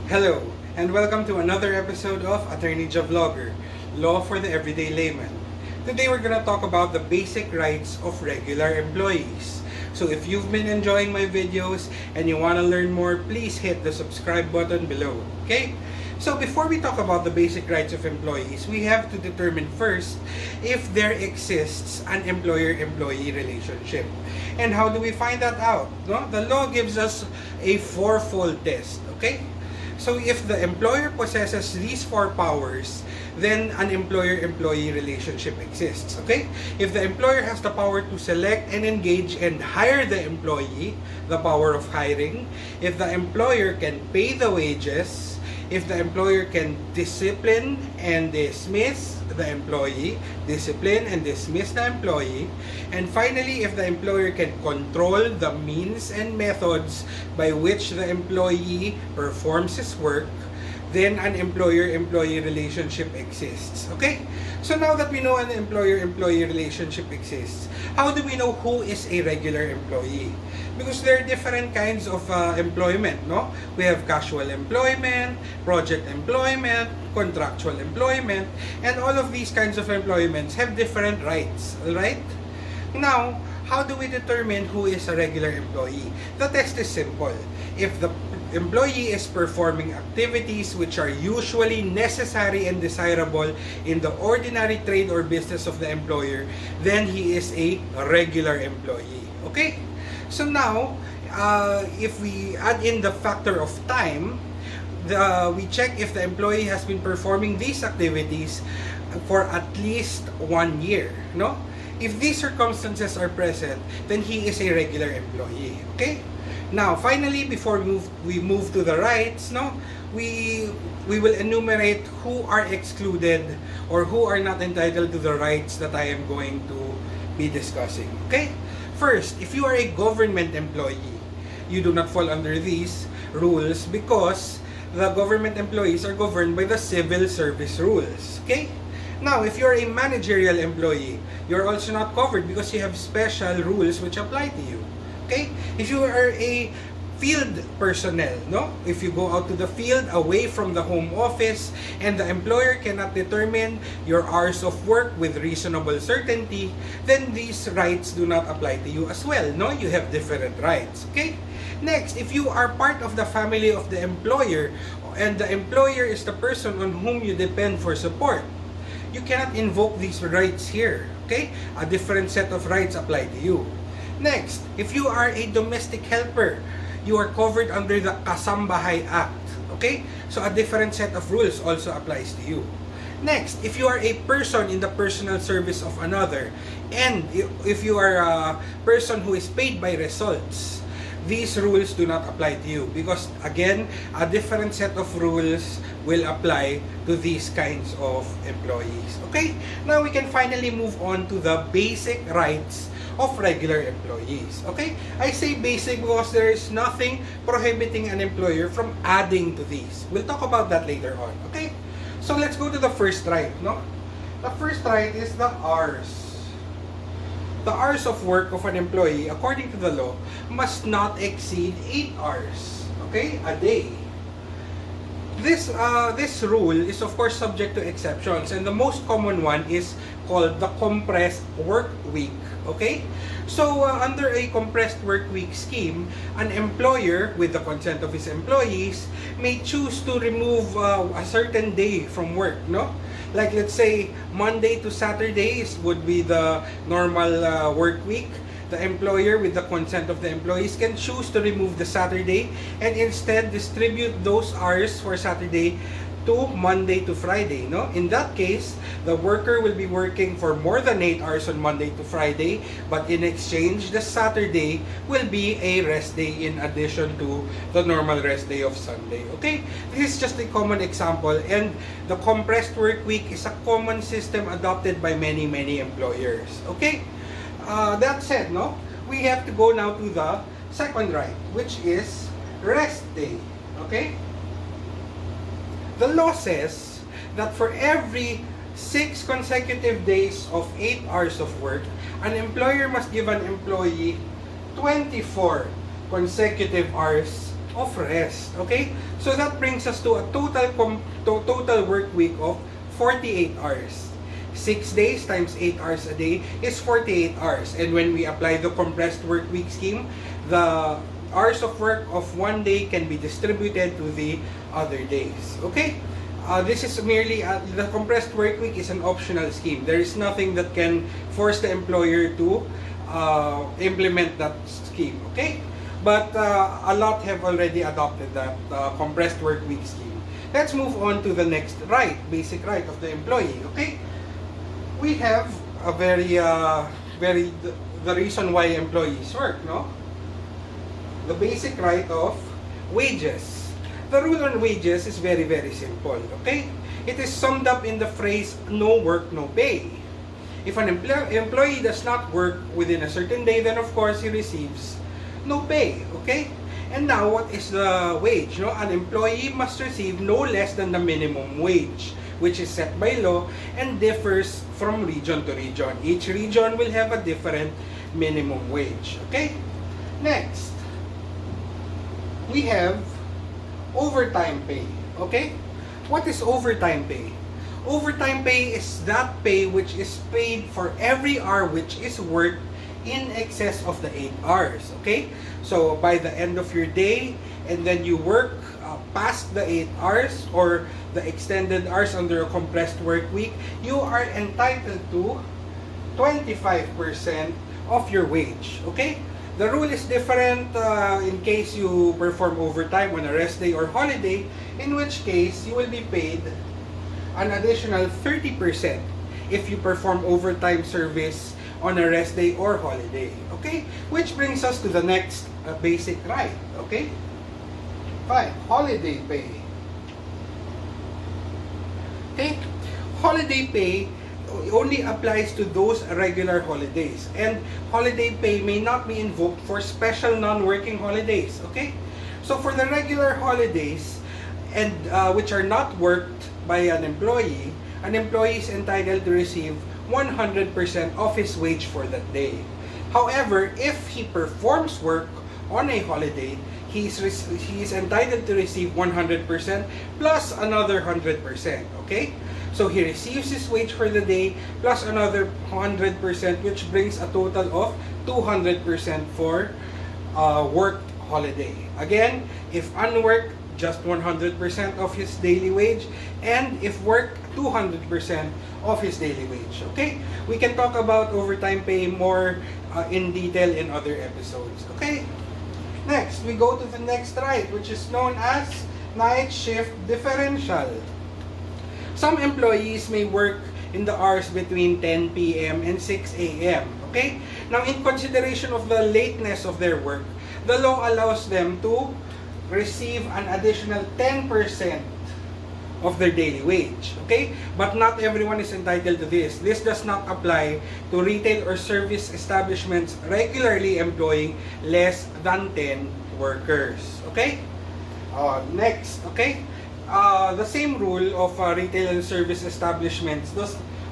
Hello, and welcome to another episode of Attorney Vlogger, Law for the Everyday Layman. Today we're going to talk about the basic rights of regular employees. So if you've been enjoying my videos and you want to learn more, please hit the subscribe button below, okay? So before we talk about the basic rights of employees, we have to determine first if there exists an employer-employee relationship. And how do we find that out? No? The law gives us a fourfold test, okay? So if the employer possesses these four powers, then an employer-employee relationship exists, okay? If the employer has the power to select and engage and hire the employee, the power of hiring, if the employer can pay the wages, if the employer can discipline and dismiss the employee, discipline and dismiss the employee, and finally, if the employer can control the means and methods by which the employee performs his work, then an employer-employee relationship exists. Okay? So now that we know an employer-employee relationship exists, how do we know who is a regular employee? Because there are different kinds of employment, no? We have casual employment, project employment, contractual employment, and all of these kinds of employments have different rights, right? Now, how do we determine who is a regular employee? The test is simple. If the employee is performing activities which are usually necessary and desirable in the ordinary trade or business of the employer, then he is a regular employee. Okay? So now, if we add in the factor of time, we check if the employee has been performing these activities for at least 1 year. No? If these circumstances are present, then he is a regular employee. Okay? Now, finally, before we move to the rights, no, we will enumerate who are excluded or who are not entitled to the rights that I am going to be discussing. Okay? First, if you are a government employee, you do not fall under these rules because the government employees are governed by the civil service rules. Okay? Now, if you're a managerial employee, you're also not covered because you have special rules which apply to you. Okay? If you are a field personnel, no? If you go out to the field away from the home office and the employer cannot determine your hours of work with reasonable certainty, then these rights do not apply to you as well, no? You have different rights, okay? Next, if you are part of the family of the employer and the employer is the person on whom you depend for support, you cannot invoke these rights here, okay? A different set of rights apply to you. Next, if you are a domestic helper, you are covered under the Kasambahay Act. Okay? So a different set of rules also applies to you. Next, if you are a person in the personal service of another, and if you are a person who is paid by results, these rules do not apply to you because, again, a different set of rules will apply to these kinds of employees. Okay? Now we can finally move on to the basic rights of regular employees. Okay? I say basic because there is nothing prohibiting an employer from adding to these. We'll talk about that later on. Okay? So let's go to the first right, no? The first right is the hours. The hours of work of an employee, according to the law, must not exceed 8 hours, okay, a day. This rule is of course subject to exceptions, and the most common one is called the compressed work week. Okay? So, under a compressed work week scheme, an employer, with the consent of his employees, may choose to remove a certain day from work, no? Like, let's say, Monday to Saturdays would be the normal work week. The employer, with the consent of the employees, can choose to remove the Saturday and instead distribute those hours for Saturday to Monday to Friday, no? In that case, the worker will be working for more than 8 hours on Monday to Friday, but in exchange, the Saturday will be a rest day in addition to the normal rest day of Sunday, okay? This is just a common example, and the compressed work week is a common system adopted by many employers, okay? That said, no? We have to go now to the second right, which is rest day, okay? The law says that for every 6 consecutive days of 8 hours of work, an employer must give an employee 24 consecutive hours of rest. Okay? So that brings us to a total work week of 48 hours. 6 days times 8 hours a day is 48 hours. And when we apply the compressed work week scheme, the hours of work of one day can be distributed to the other days. Okay? This is merely, the compressed work week is an optional scheme. There is nothing that can force the employer to implement that scheme. Okay? But a lot have already adopted that compressed work week scheme. Let's move on to the next right, basic right of the employee. Okay? We have a the reason why employees work, no? The basic right of wages. The rule on wages is very simple, okay? It is summed up in the phrase, no work, no pay. If an employee does not work within a certain day, then of course he receives no pay, okay? And now, what is the wage? No? An employee must receive no less than the minimum wage, which is set by law and differs from region to region. Each region will have a different minimum wage. Okay? Next, we have overtime pay. Okay? What is overtime pay? Overtime pay is that pay which is paid for every hour which is worked in excess of the 8 hours. Okay? So, by the end of your day, and then you work past the 8 hours or the extended hours under a compressed work week, you are entitled to 25% of your wage. Okay? The rule is different in case you perform overtime on a rest day or holiday, in which case you will be paid an additional 30% if you perform overtime service on a rest day or holiday. Okay? Which brings us to the next basic right. Okay? Fine. Holiday pay. Okay? Holiday pay only applies to those regular holidays. And holiday pay may not be invoked for special non-working holidays. Okay? So for the regular holidays, and which are not worked by an employee is entitled to receive 100% of his wage for that day. However, if he performs work on a holiday, he is entitled to receive 100% plus another 100%. Okay? So he receives his wage for the day plus another 100%, which brings a total of 200% for worked holiday. Again, if unworked, just 100% of his daily wage, and if work, 200% of his daily wage. Okay? We can talk about overtime pay more in detail in other episodes. Okay? Next, we go to the next right, which is known as night shift differential. Some employees may work in the hours between 10 p.m. and 6 a.m. Okay? Now, in consideration of the lateness of their work, the law allows them to receive an additional 10% of their daily wage. Okay? But not everyone is entitled to this. This does not apply to retail or service establishments regularly employing less than 10 workers. Okay? Next, okay? The same rule of retail and service establishments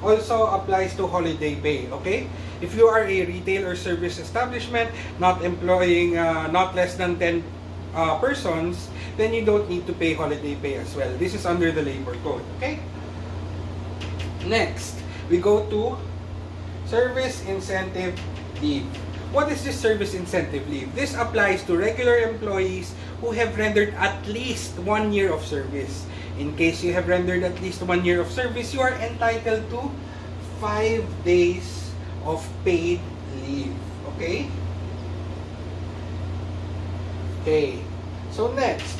also applies to holiday pay. Okay? If you are a retail or service establishment not employing not less than 10 persons, then you don't need to pay holiday pay as well. This is under the labor code. Okay? Next, we go to service incentive leave. What is this service incentive leave? This applies to regular employees who have rendered at least 1 year of service. In case you have rendered at least 1 year of service, you are entitled to 5 days of paid leave. Okay? Okay. So next,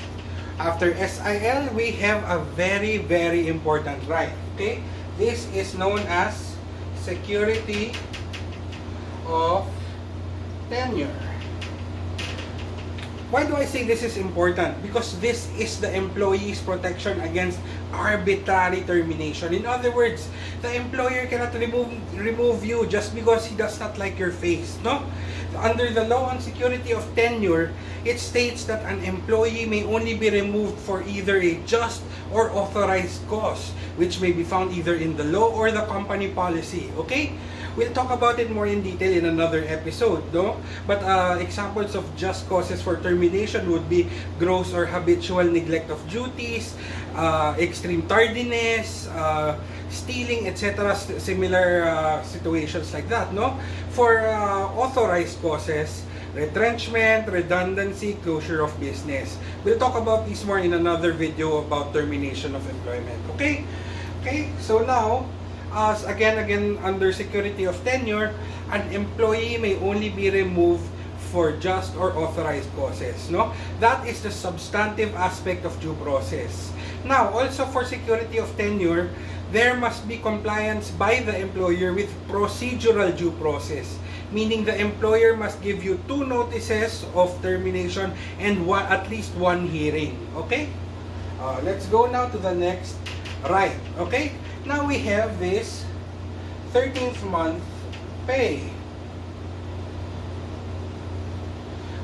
after SIL, we have a very important right. Okay? This is known as security of tenure. Why do I say this is important? Because this is the employee's protection against arbitrary termination. In other words, the employer cannot remove you just because he does not like your face, no? Under the law on security of tenure, it states that an employee may only be removed for either a just or authorized cause, which may be found either in the law or the company policy. Okay? We'll talk about it more in detail in another episode, no? But examples of just causes for termination would be gross or habitual neglect of duties, extreme tardiness, stealing, etc. Similar situations like that, no? For authorized causes, retrenchment, redundancy, closure of business. We'll talk about these more in another video about termination of employment. Okay? Okay, so now, again, under security of tenure, an employee may only be removed for just or authorized causes, no? That is the substantive aspect of due process. Now, also for security of tenure, there must be compliance by the employer with procedural due process, meaning the employer must give you 2 notices of termination and at least 1 hearing. Okay? Let's go now to the next right. Okay? Now we have this 13th month pay.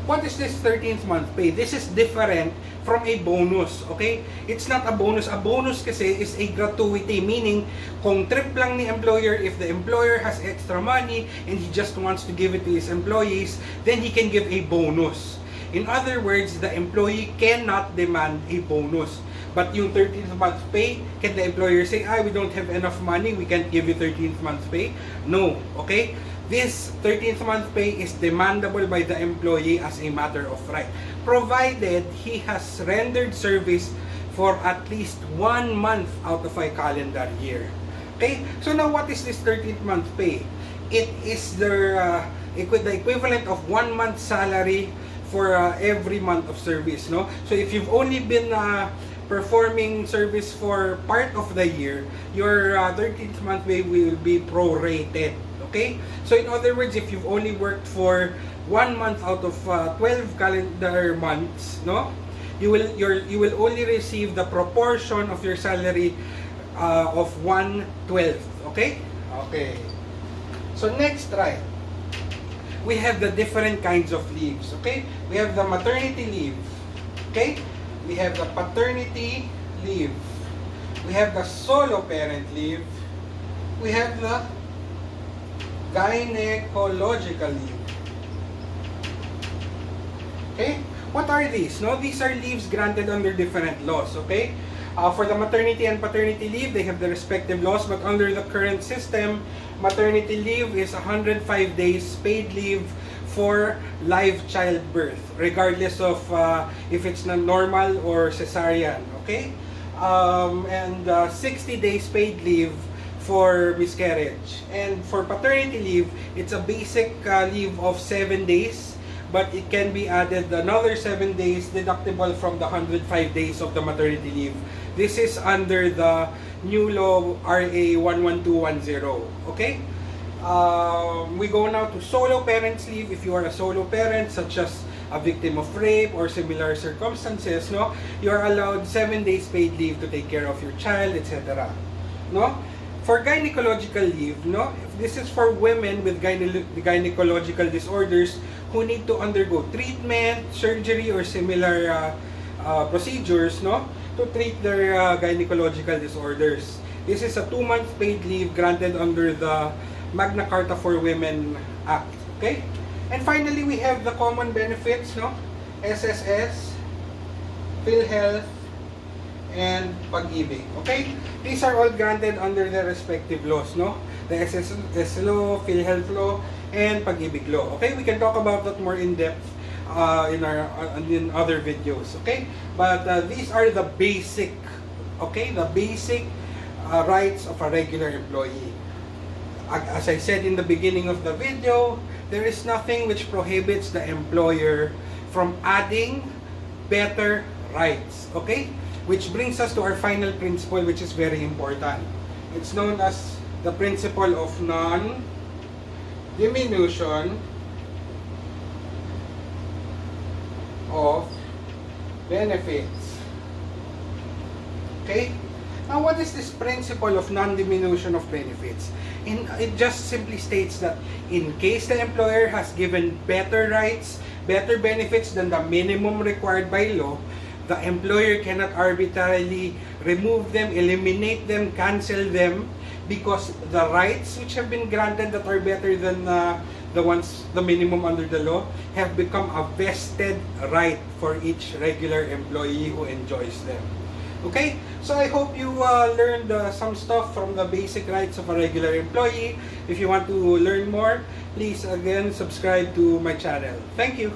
What is this 13th month pay? This is different from a bonus, okay? It's not a bonus. A bonus kasi is a gratuity, meaning kung trip lang ni employer, if the employer has extra money and he just wants to give it to his employees, then he can give a bonus. In other words, the employee cannot demand a bonus. But yung 13th month pay, can the employer say, we don't have enough money, we can't give you 13th month pay? No, okay? This 13th month pay is demandable by the employee as a matter of right, provided he has rendered service for at least 1 month out of a calendar year. Okay? So now what is this 13th month pay? It is the equivalent of 1 month salary for every month of service, no? So if you've only been performing service for part of the year, your 13th month pay will be prorated. Okay? So in other words, if you've only worked for 1 month out of 12 calendar months, no? You will only receive the proportion of your salary of 1/12. Okay? Okay. So next, right? We have the different kinds of leaves. Okay? We have the maternity leave. Okay? We have the paternity leave. We have the solo parent leave. We have the gynecological leave. Okay? What are these? No, these are leaves granted under different laws. Okay? For the maternity and paternity leave, they have the respective laws, but under the current system, maternity leave is 105 days paid leave for live childbirth, regardless of if it's normal or cesarean. Okay? And 60 days paid leave for miscarriage. And for paternity leave, it's a basic leave of 7 days, but it can be added another 7 days deductible from the 105 days of the maternity leave. This is under the new law RA 11210. Okay? We go now to solo parents leave. If you are a solo parent, such as a victim of rape or similar circumstances, no, you are allowed 7 days paid leave to take care of your child, etc. No? For gynecological leave, no, this is for women with gynecological disorders who need to undergo treatment, surgery, or similar procedures, no, to treat their gynecological disorders. This is a 2-month paid leave granted under the Magna Carta for Women Act. Okay? And finally, we have the common benefits, no, SSS, PhilHealth, and Pag-ibig. Okay? These are all granted under their respective laws, no? The SSS law, PhilHealth law, and Pag-ibig law. Okay? We can talk about that more in depth in other videos. Okay? But these are the basic, okay? The basic rights of a regular employee. As I said in the beginning of the video, there is nothing which prohibits the employer from adding better rights. Okay? Which brings us to our final principle, which is very important. It's known as the principle of non-diminution of benefits. Okay? Now, what is this principle of non-diminution of benefits? It just simply states that in case the employer has given better rights, better benefits than the minimum required by law, the employer cannot arbitrarily remove them, eliminate them, cancel them, because the rights which have been granted that are better than the minimum under the law have become a vested right for each regular employee who enjoys them. Okay, so I hope you learned some stuff from the basic rights of a regular employee. If you want to learn more, please again subscribe to my channel. Thank you.